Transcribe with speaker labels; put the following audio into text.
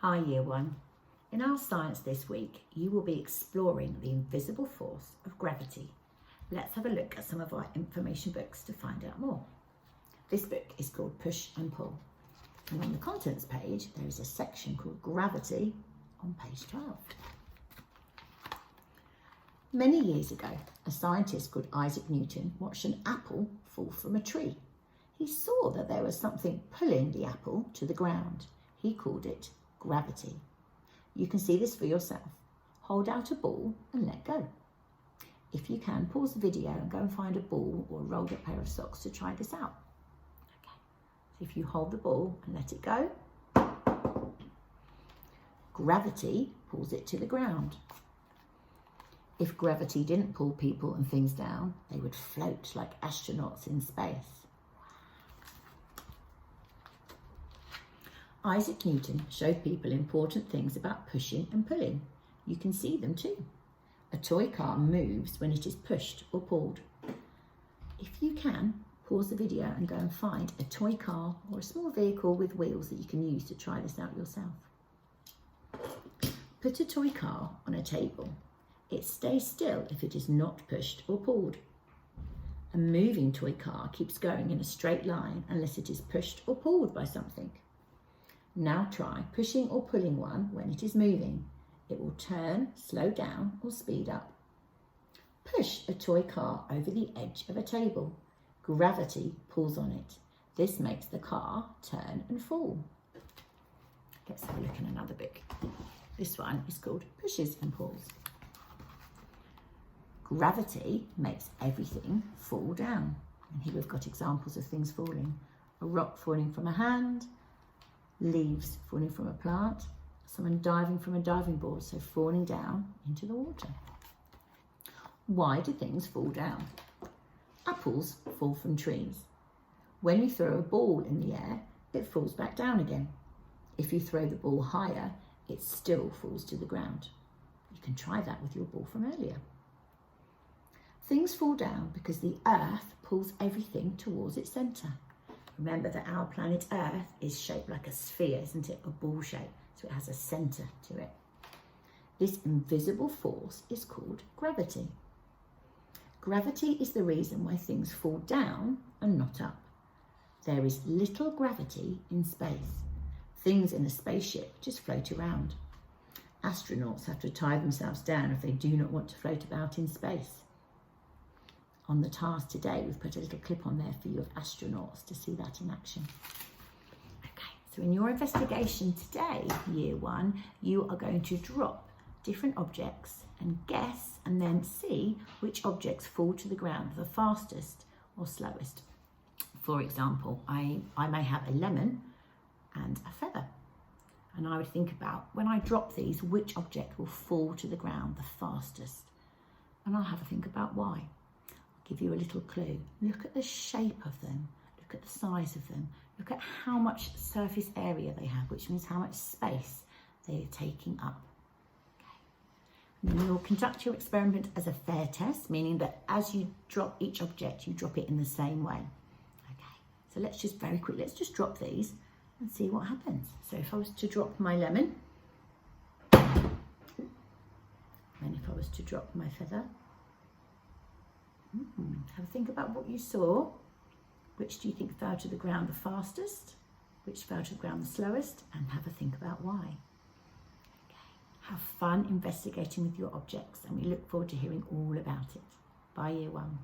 Speaker 1: Hi Year 1. In our science this week, you will be exploring the invisible force of gravity. Let's have a look at some of our information books to find out more. This book is called Push and Pull. And on the contents page, there is a section called Gravity on page 12. Many years ago, a scientist called Isaac Newton watched an apple fall from a tree. He saw that there was something pulling the apple to the ground. He called it gravity. You can see this for yourself. Hold out a ball and let go. If you can, pause the video and go and find a ball or a rolled up pair of socks to try this out. Okay. So if you hold the ball and let it go, gravity pulls it to the ground. If gravity didn't pull people and things down, they would float like astronauts in space. Isaac Newton showed people important things about pushing and pulling. You can see them too. A toy car moves when it is pushed or pulled. If you can, pause the video and go and find a toy car or a small vehicle with wheels that you can use to try this out yourself. Put a toy car on a table. It stays still if it is not pushed or pulled. A moving toy car keeps going in a straight line unless it is pushed or pulled by something. Now try pushing or pulling one when it is moving. It will turn, slow down or speed up. Push a toy car over the edge of a table. Gravity pulls on it. This makes the car turn and fall. Let's have a look in another book. This one is called Pushes and Pulls. Gravity makes everything fall down. And here we've got examples of things falling. A rock falling from a hand, leaves falling from a plant, someone diving from a diving board, so falling down into the water. Why do things fall down? Apples fall from trees. When you throw a ball in the air, it falls back down again. If you throw the ball higher, it still falls to the ground. You can try that with your ball from earlier. Things fall down because the earth pulls everything towards its centre. Remember that our planet Earth is shaped like a sphere, isn't it? A ball shape, so it has a centre to it. This invisible force is called gravity. Gravity is the reason why things fall down and not up. There is little gravity in space. Things in a spaceship just float around. Astronauts have to tie themselves down if they do not want to float about in space. On the task today, we've put a little clip on there for you of astronauts to see that in action. Okay, so in your investigation today, Year 1, you are going to drop different objects and guess and then see which objects fall to the ground the fastest or slowest. For example, I may have a lemon and a feather. And I would think about, when I drop these, which object will fall to the ground the fastest? And I'll have a think about why. Give you a little clue. Look at the shape of them. Look at the size of them. Look at how much surface area they have, which means how much space they are taking up. Okay. And then you'll conduct your experiment as a fair test, meaning that as you drop each object, you drop it in the same way. Okay. So let's just let's just drop these and see what happens. So if I was to drop my lemon, and if I was to drop my feather, have a think about what you saw. Which do you think fell to the ground the fastest? Which fell to the ground the slowest? And have a think about why. Okay. Have fun investigating with your objects, and we look forward to hearing all about it. Bye, Year 1.